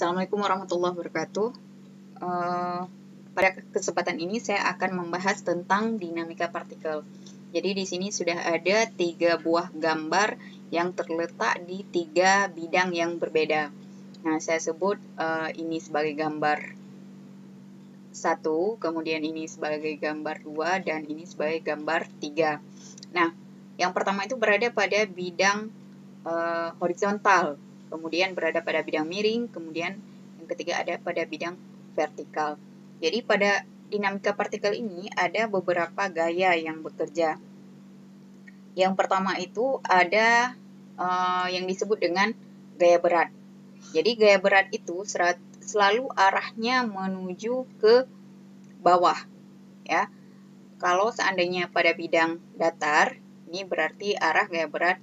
Assalamualaikum warahmatullahi wabarakatuh. Pada kesempatan ini saya akan membahas tentang dinamika partikel. Jadi di sini sudah ada 3 buah gambar yang terletak di 3 bidang yang berbeda. Nah, saya sebut ini sebagai gambar 1, kemudian ini sebagai gambar 2, dan ini sebagai gambar 3. Nah, yang pertama itu berada pada bidang horizontal, kemudian berada pada bidang miring, kemudian yang ketiga ada pada bidang vertikal. Jadi pada dinamika partikel ini ada beberapa gaya yang bekerja. Yang pertama itu ada yang disebut dengan gaya berat. Jadi gaya berat itu selalu arahnya menuju ke bawah, ya. Kalau seandainya pada bidang datar, ini berarti arah gaya berat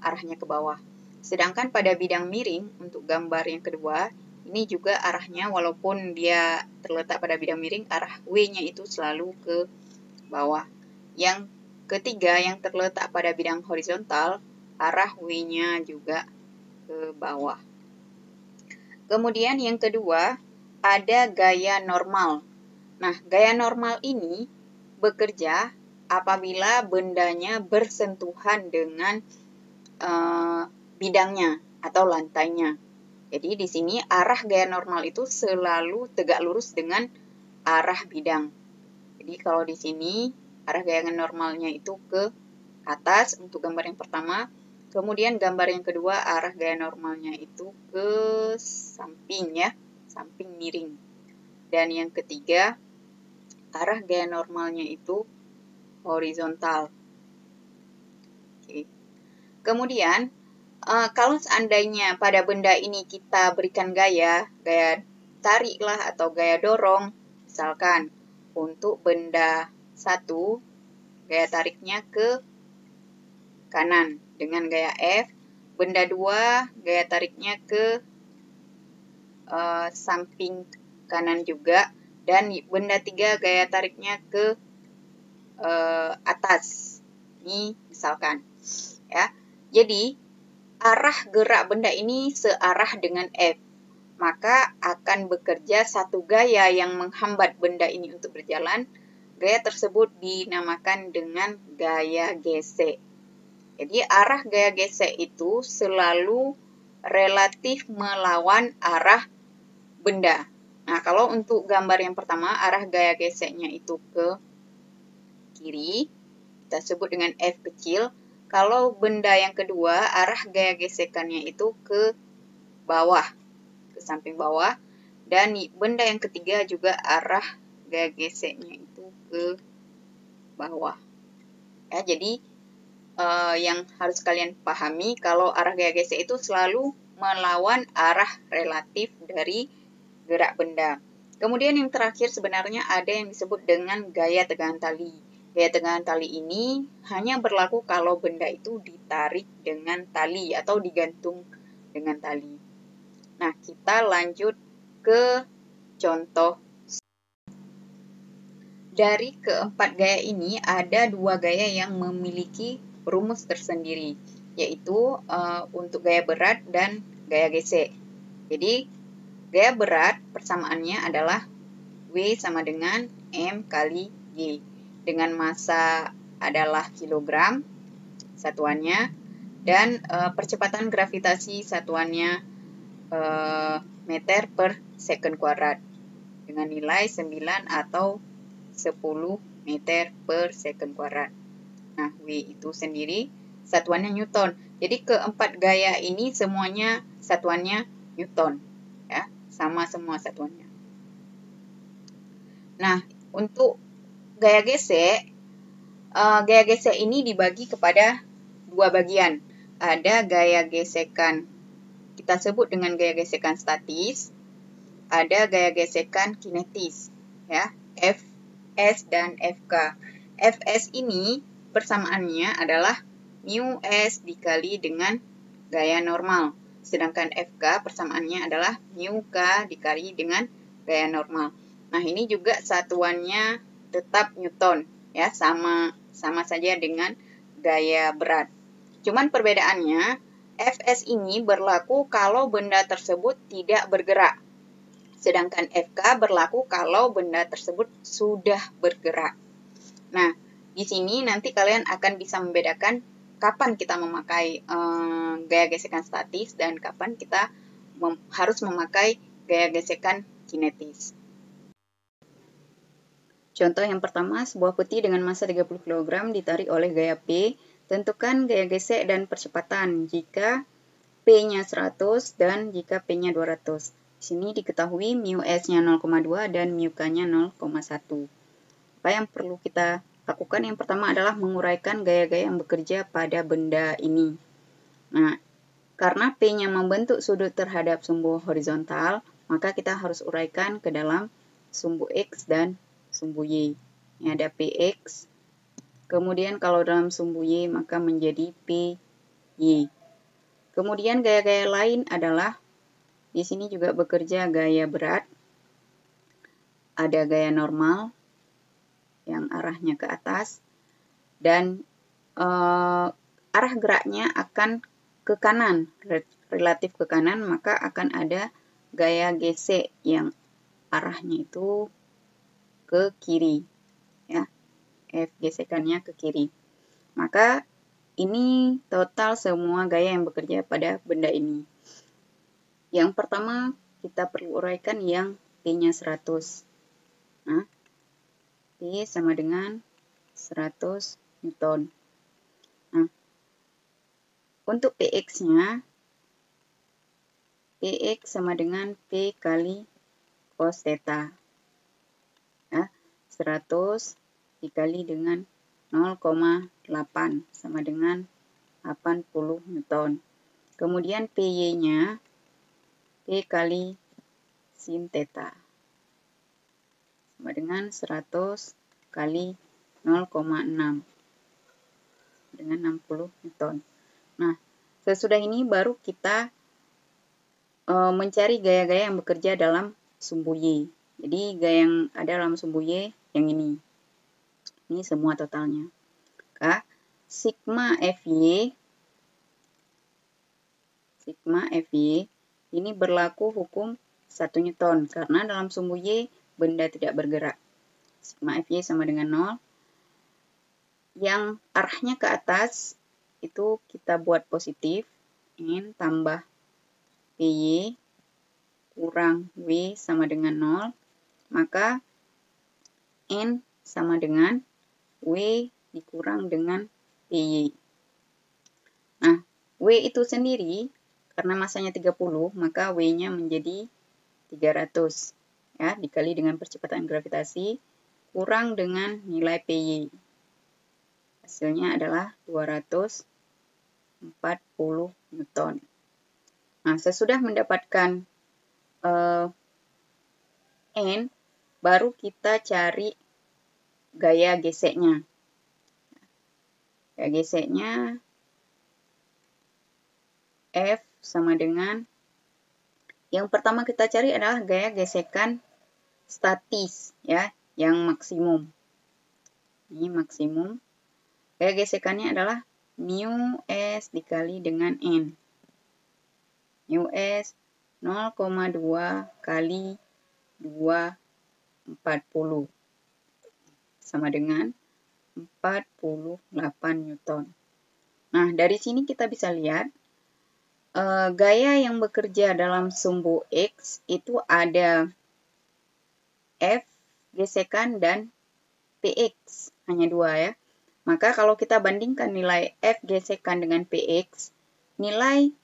arahnya ke bawah. Sedangkan pada bidang miring, untuk gambar yang kedua, ini juga arahnya walaupun dia terletak pada bidang miring, arah W-nya itu selalu ke bawah. Yang ketiga, yang terletak pada bidang horizontal, arah W-nya juga ke bawah. Kemudian yang kedua, ada gaya normal. Nah, gaya normal ini bekerja apabila bendanya bersentuhan dengan bidangnya atau lantainya. Jadi di sini arah gaya normal itu selalu tegak lurus dengan arah bidang. Jadi kalau di sini arah gaya normalnya itu ke atas untuk gambar yang pertama, kemudian gambar yang kedua arah gaya normalnya itu ke samping, ya, samping miring. Dan yang ketiga arah gaya normalnya itu horizontal. Oke. Kemudian kalau seandainya pada benda ini kita berikan gaya tarik lah atau gaya dorong, misalkan untuk benda 1, gaya tariknya ke kanan dengan gaya F, benda 2, gaya tariknya ke samping kanan juga, dan benda 3, gaya tariknya ke atas. Ini misalkan, ya. Jadi arah gerak benda ini searah dengan F, maka akan bekerja satu gaya yang menghambat benda ini untuk berjalan. Gaya tersebut dinamakan dengan gaya gesek. Jadi arah gaya gesek itu selalu relatif melawan arah benda. Nah, kalau untuk gambar yang pertama, arah gaya geseknya itu ke kiri, kita sebut dengan F kecil. Kalau benda yang kedua, arah gaya gesekannya itu ke bawah, ke samping bawah. Dan benda yang ketiga juga arah gaya geseknya itu ke bawah. Ya, jadi yang harus kalian pahami, kalau arah gaya gesek itu selalu melawan arah relatif dari gerak benda. Kemudian yang terakhir sebenarnya ada yang disebut dengan gaya tegangan tali. Gaya tegangan tali ini hanya berlaku kalau benda itu ditarik dengan tali atau digantung dengan tali. Nah, kita lanjut ke contoh. Dari keempat gaya ini, ada 2 gaya yang memiliki rumus tersendiri, yaitu untuk gaya berat dan gaya gesek. Jadi, gaya berat persamaannya adalah W sama dengan M kali G. Dengan massa adalah kilogram satuannya, dan percepatan gravitasi satuannya meter per second kuadrat dengan nilai 9 atau 10 meter per second kuadrat. Nah, W itu sendiri satuannya Newton. Jadi keempat gaya ini semuanya satuannya Newton, ya, sama semua satuannya. Nah, untuk gaya gesek ini dibagi kepada 2 bagian. Ada gaya gesekan, kita sebut dengan gaya gesekan statis, ada gaya gesekan kinetis, ya, Fs dan Fk. Fs ini persamaannya adalah mu s dikali dengan gaya normal. Sedangkan Fk persamaannya adalah mu k dikali dengan gaya normal. Nah, ini juga satuannya tetap Newton, ya, sama saja dengan gaya berat. Cuman perbedaannya Fs ini berlaku kalau benda tersebut tidak bergerak. Sedangkan Fk berlaku kalau benda tersebut sudah bergerak. Nah, di sini nanti kalian akan bisa membedakan kapan kita memakai gaya gesekan statis dan kapan kita harus memakai gaya gesekan kinetis. Contoh yang pertama, sebuah peti dengan massa 30 kg ditarik oleh gaya P. Tentukan gaya gesek dan percepatan jika P-nya 100 dan jika P-nya 200. Di sini diketahui mu S-nya 0,2 dan mu K-nya 0,1. Apa yang perlu kita lakukan? Yang pertama adalah menguraikan gaya-gaya yang bekerja pada benda ini. Nah, karena P-nya membentuk sudut terhadap sumbu horizontal, maka kita harus uraikan ke dalam sumbu X dan sumbu Y. Ini ada PX. Kemudian kalau dalam sumbu Y maka menjadi PY. Kemudian gaya-gaya lain adalah di sini juga bekerja gaya berat. Ada gaya normal yang arahnya ke atas dan arah geraknya akan ke kanan, relatif ke kanan, maka akan ada gaya gesek yang arahnya itu ke kiri, ya. F gesekannya ke kiri. Maka ini total semua gaya yang bekerja pada benda ini. Yang pertama kita perlu uraikan yang P-nya 100. Nah, P sama dengan 100 Newton. Nah, untuk PX-nya, PX sama dengan P kali cos theta. Ya, 100 dikali dengan 0,8 sama dengan 80 Newton. Kemudian PY-nya P kali sin theta sama dengan 100 kali 0,6 dengan 60 Newton. Nah, sesudah ini baru kita mencari gaya-gaya yang bekerja dalam sumbu Y. Jadi gaya yang ada dalam sumbu Y yang ini. Ini semua totalnya. Maka sigma Fy ini berlaku hukum 1 Newton karena dalam sumbu Y benda tidak bergerak. Sigma Fy sama dengan 0. Yang arahnya ke atas itu kita buat positif. N tambah Py kurang W sama dengan 0. Maka N sama dengan W dikurang dengan Py. Nah, W itu sendiri, karena masanya 30, maka W-nya menjadi 300. Ya, dikali dengan percepatan gravitasi, kurang dengan nilai Py. Hasilnya adalah 240 Newton. Nah, sesudah mendapatkan N, baru kita cari gaya geseknya. Gaya geseknya F sama dengan, yang pertama kita cari adalah gaya gesekan statis, ya, yang maksimum. Ini maksimum. Gaya gesekannya adalah mu S dikali dengan N. Mu S 0,2 kali 240 sama dengan 48 Newton. Nah, dari sini kita bisa lihat gaya yang bekerja dalam sumbu X itu ada F gesekan dan PX, hanya dua ya. Maka kalau kita bandingkan nilai F gesekan dengan PX, nilai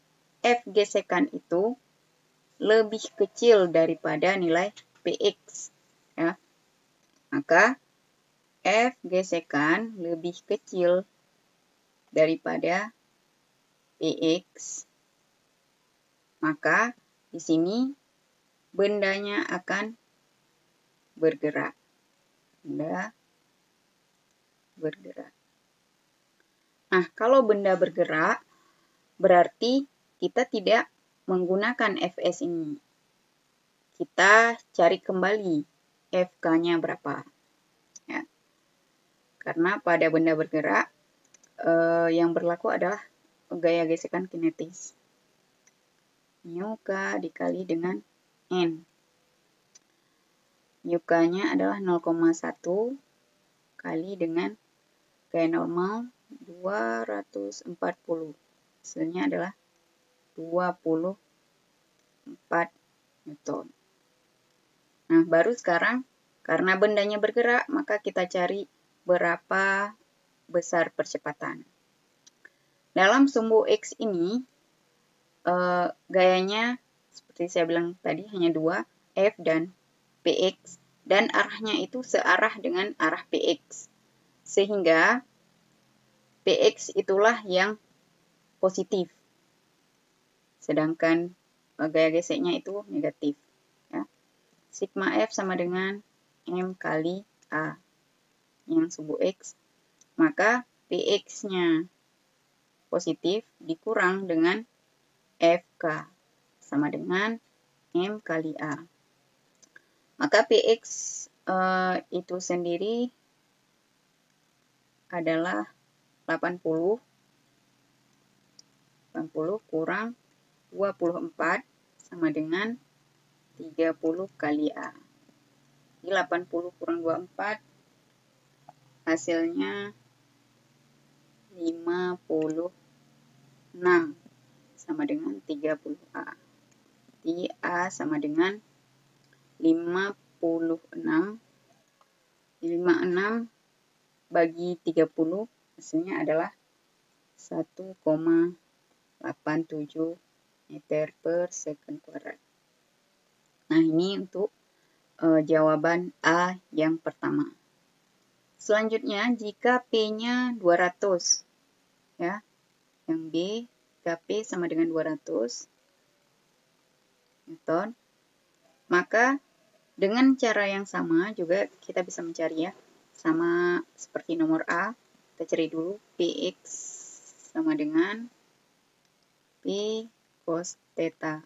F gesekan itu lebih kecil daripada nilai PX. Ya. Maka F gesekan lebih kecil daripada PX. Maka di sini bendanya akan bergerak. Benda bergerak. Nah, kalau benda bergerak, berarti kita tidak menggunakan Fs ini. Kita cari kembali Fk-nya berapa. Ya. Karena pada benda bergerak, yang berlaku adalah gaya gesekan kinetis. Mu K dikali dengan N. Mu K-nya adalah 0,1 kali dengan gaya normal 240. Hasilnya adalah 24 Newton. Nah, baru sekarang karena bendanya bergerak, maka kita cari berapa besar percepatan. Dalam sumbu X ini, gayanya seperti saya bilang tadi hanya dua, F dan Px, dan arahnya itu searah dengan arah Px. Sehingga Px itulah yang positif, sedangkan gaya geseknya itu negatif. Ya. Sigma F sama dengan M kali A yang sumbu X, maka Px-nya positif dikurang dengan Fk sama dengan M kali A. Maka Px itu sendiri adalah 80 kurang 24 sama dengan 30 kali A. Jadi 80 kurang 24 hasilnya 56 sama dengan 30 A. Jadi A sama dengan 56. 56 bagi 30 hasilnya adalah 1,87 meter per second kuadrat. Nah, ini untuk jawaban A yang pertama. Selanjutnya, jika P-nya 200, ya, yang B, jika P sama dengan 200 Newton, maka dengan cara yang sama juga kita bisa mencari, ya, sama seperti nomor A, kita cari dulu Px sama dengan P cos theta.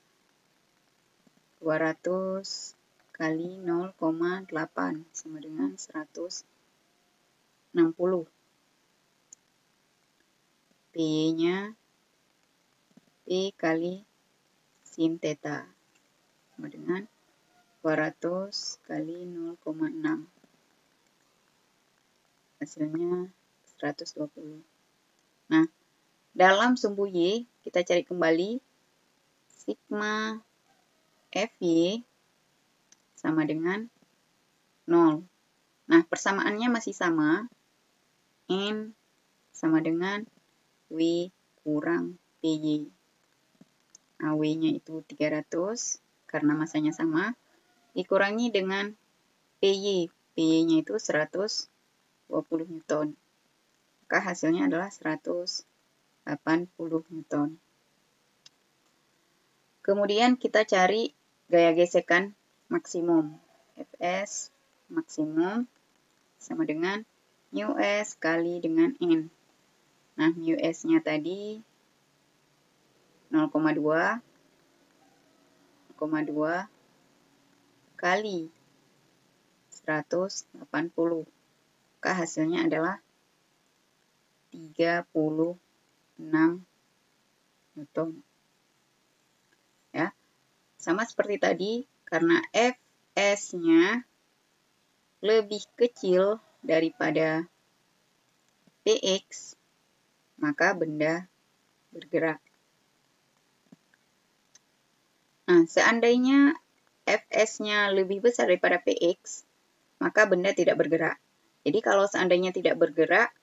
200 kali 0,8 sama dengan 160. P-nya P kali sin theta sama dengan 200 kali 0,6. Hasilnya 120. Nah, dalam sumbu Y, kita cari kembali sigma Fy sama dengan 0. Nah, persamaannya masih sama. N sama dengan W kurang Py. Nah, W-nya itu 300 karena masanya sama. Dikurangi dengan Py. Py-nya itu 120 Newton. Maka hasilnya adalah 180 Newton. Kemudian kita cari gaya gesekan maksimum. Fs maksimum sama dengan mu s kali dengan N. Nah, mu s-nya tadi 0,2 kali 180. Maka hasilnya adalah 36 Newton. Ya. Sama seperti tadi, karena Fs-nya lebih kecil daripada Px, maka benda bergerak. Nah, seandainya Fs-nya lebih besar daripada Px, maka benda tidak bergerak. Jadi kalau seandainya tidak bergerak,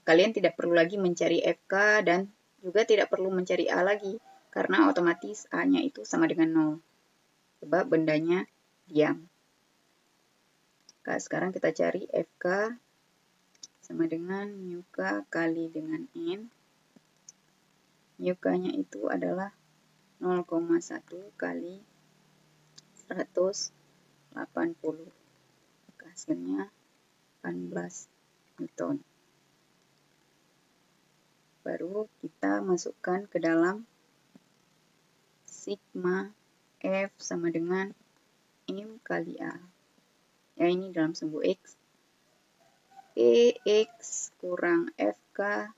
kalian tidak perlu lagi mencari Fk dan juga tidak perlu mencari A lagi, karena otomatis A-nya itu sama dengan 0. Sebab bendanya diam. Nah, sekarang kita cari Fk sama dengan mu K kali dengan N. Mu K-nya itu adalah 0,1 kali 180. Hasilnya 18 Newton. Baru kita masukkan ke dalam sigma F sama dengan M kali A. Ya, ini dalam sumbu X. Px kurang Fk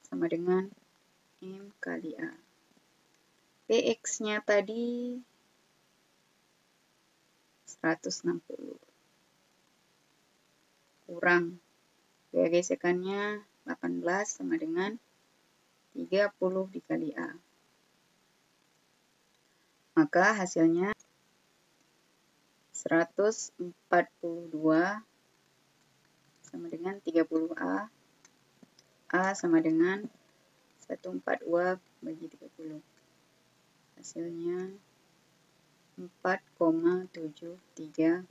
sama dengan M kali A. Px-nya tadi 160. Kurang gaya gesekannya 18 sama dengan 30 dikali A. Maka hasilnya 142 sama dengan 30A. A sama dengan 142 bagi 30. Hasilnya 4,73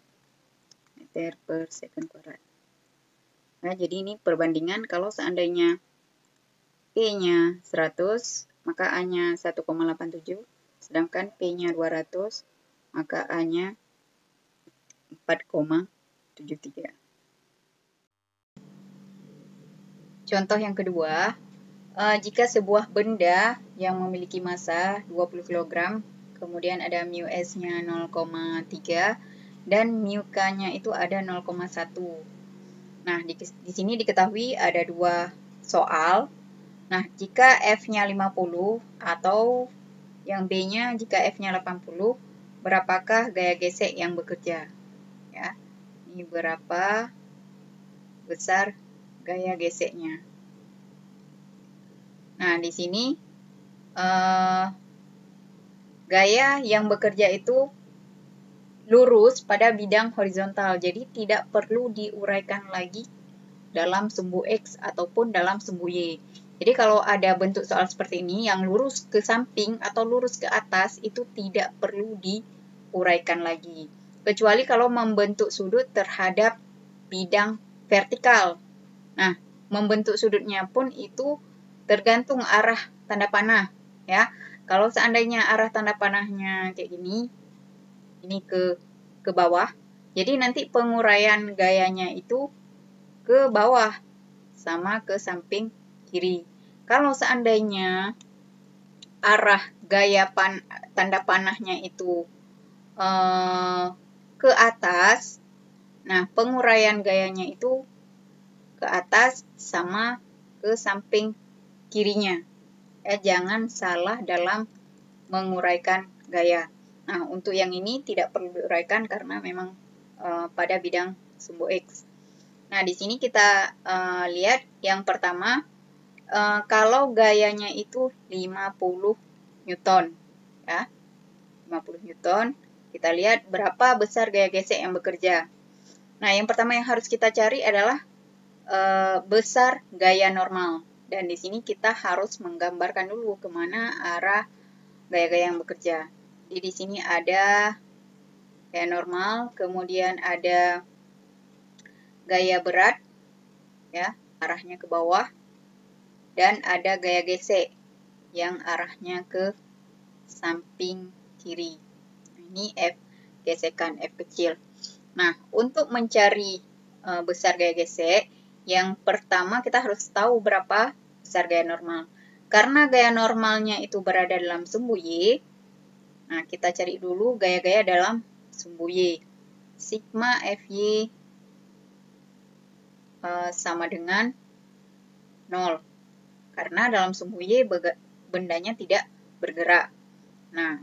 meter per second kuadrat. Nah, jadi ini perbandingan kalau seandainya P-nya 100, maka A-nya 1,87, sedangkan P-nya 200, maka A-nya 4,73. Contoh yang kedua, jika sebuah benda yang memiliki massa 20 kg, kemudian ada mu S-nya 0,3 dan mu K-nya itu ada 0,1. Nah, di sini diketahui ada dua soal. Nah, jika F-nya 50 atau yang B-nya jika F-nya 80, berapakah gaya gesek yang bekerja? Ya, ini berapa besar gaya geseknya. Nah, di sini gaya yang bekerja itu lurus pada bidang horizontal, jadi tidak perlu diuraikan lagi dalam sumbu X ataupun dalam sumbu Y. Jadi kalau ada bentuk soal seperti ini yang lurus ke samping atau lurus ke atas itu tidak perlu diuraikan lagi. Kecuali kalau membentuk sudut terhadap bidang vertikal. Nah, membentuk sudutnya pun itu tergantung arah tanda panah, ya. Kalau seandainya arah tanda panahnya kayak gini, ini ke bawah, jadi nanti penguraian gayanya itu ke bawah sama ke samping kiri. Kalau seandainya arah gaya tanda panahnya itu ke atas, nah penguraian gayanya itu ke atas sama ke samping kirinya. Jangan salah dalam menguraikan gaya. Nah, untuk yang ini tidak perlu diuraikan karena memang pada bidang sumbu X. Nah, di sini kita lihat yang pertama, kalau gayanya itu 50 Newton, ya, 50 Newton, kita lihat berapa besar gaya gesek yang bekerja. Nah, yang pertama yang harus kita cari adalah besar gaya normal. Dan di sini kita harus menggambarkan dulu kemana arah gaya-gaya yang bekerja. Jadi di sini ada gaya normal, kemudian ada gaya berat, ya, arahnya ke bawah, dan ada gaya gesek yang arahnya ke samping kiri. Ini F gesekan, F kecil. Nah, untuk mencari besar gaya gesek, yang pertama kita harus tahu berapa besar gaya normal. Karena gaya normalnya itu berada dalam sumbu Y, nah kita cari dulu gaya-gaya dalam sumbu Y. Sigma Fy sama dengan 0. Karena dalam sumbu Y bendanya tidak bergerak. Nah,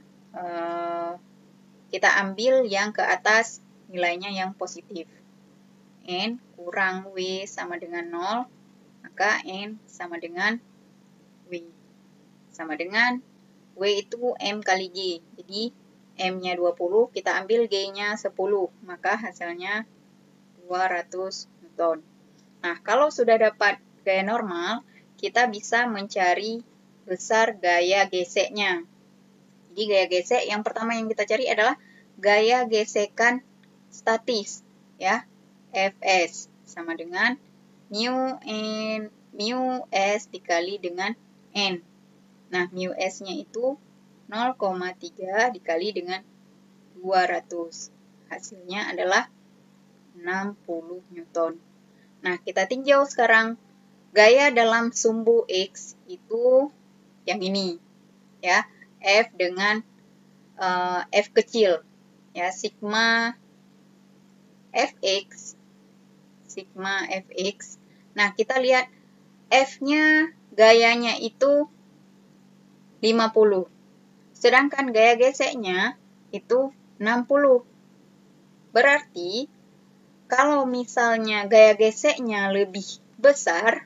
kita ambil yang ke atas nilainya yang positif. N kurang W sama dengan 0, maka N sama dengan W. Sama dengan W itu M kali G. Jadi M-nya 20, kita ambil G-nya 10, maka hasilnya 200 Newton. Nah, kalau sudah dapat gaya normal, kita bisa mencari besar gaya geseknya. Jadi gaya gesek yang pertama yang kita cari adalah gaya gesekan statis, ya. Fs sama dengan mu S dikali dengan N. Nah, mu S-nya itu 0,3 dikali dengan 200. Hasilnya adalah 60 Newton. Nah, kita tinjau sekarang gaya dalam sumbu X itu yang ini, ya. F dengan F kecil, ya, sigma Fx. Sigma Fx. Nah, kita lihat F-nya gayanya itu 50. Sedangkan gaya geseknya itu 60. Berarti kalau misalnya gaya geseknya lebih besar,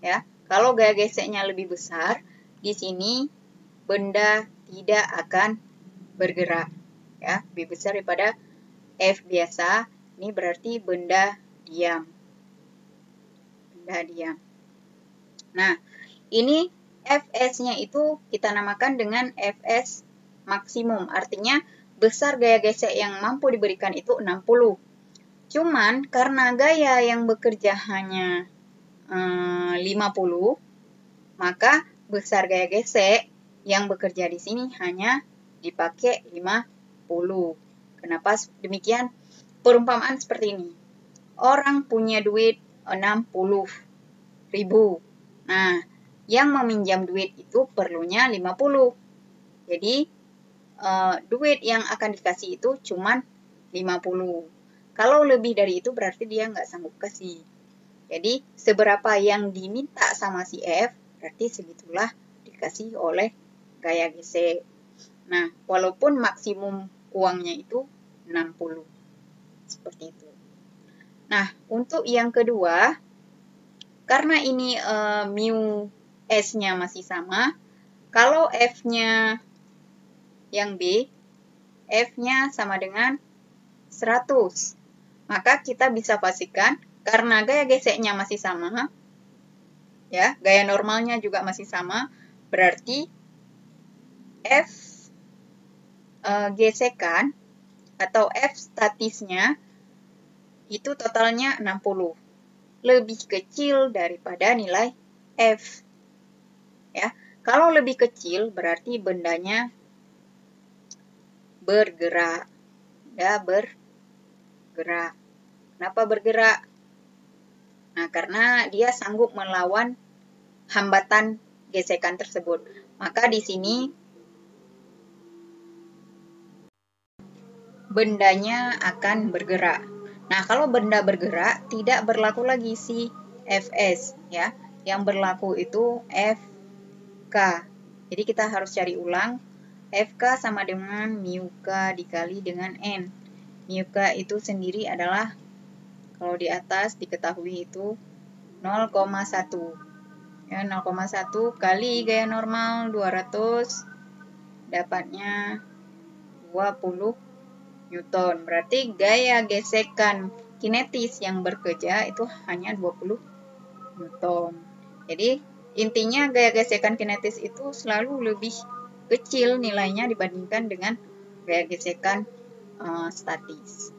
ya, kalau gaya geseknya lebih besar, di sini benda tidak akan bergerak, ya, lebih besar daripada F biasa. Ini berarti benda diam. Benda diam. Nah, ini Fs-nya itu kita namakan dengan Fs maksimum. Artinya besar gaya gesek yang mampu diberikan itu 60. Cuman karena gaya yang bekerja hanya 50, maka besar gaya gesek yang bekerja di sini hanya dipakai 50. Kenapa demikian? Perumpamaan seperti ini. Orang punya duit 60.000. Nah, yang meminjam duit itu perlunya 50. Jadi, duit yang akan dikasih itu cuma 50. Kalau lebih dari itu berarti dia nggak sanggup kasih. Jadi, seberapa yang diminta sama si F, berarti segitulah dikasih oleh gaya gesek. Nah, walaupun maksimum uangnya itu 60. Seperti itu. Nah, untuk yang kedua, karena ini mu S-nya masih sama, kalau F-nya yang B, F-nya sama dengan 100. Maka kita bisa pastikan, karena gaya geseknya masih sama, ya, gaya normalnya juga masih sama, berarti F gesekan atau F statisnya itu totalnya 60. Lebih kecil daripada nilai F. Ya, kalau lebih kecil berarti bendanya bergerak. Ya, bergerak. Kenapa bergerak? Nah, karena dia sanggup melawan hambatan gesekan tersebut. Maka di sini bendanya akan bergerak. Nah, kalau benda bergerak tidak berlaku lagi si Fs, ya. Yang berlaku itu Fk. Jadi kita harus cari ulang. Fk sama dengan mu k dikali dengan N. Mu k itu sendiri adalah, kalau di atas diketahui itu 0,1. Ya, 0,1 kali gaya normal 200, dapatnya 20 Newton. Berarti gaya gesekan kinetis yang bekerja itu hanya 20 Newton. Jadi intinya gaya gesekan kinetis itu selalu lebih kecil nilainya dibandingkan dengan gaya gesekan statis.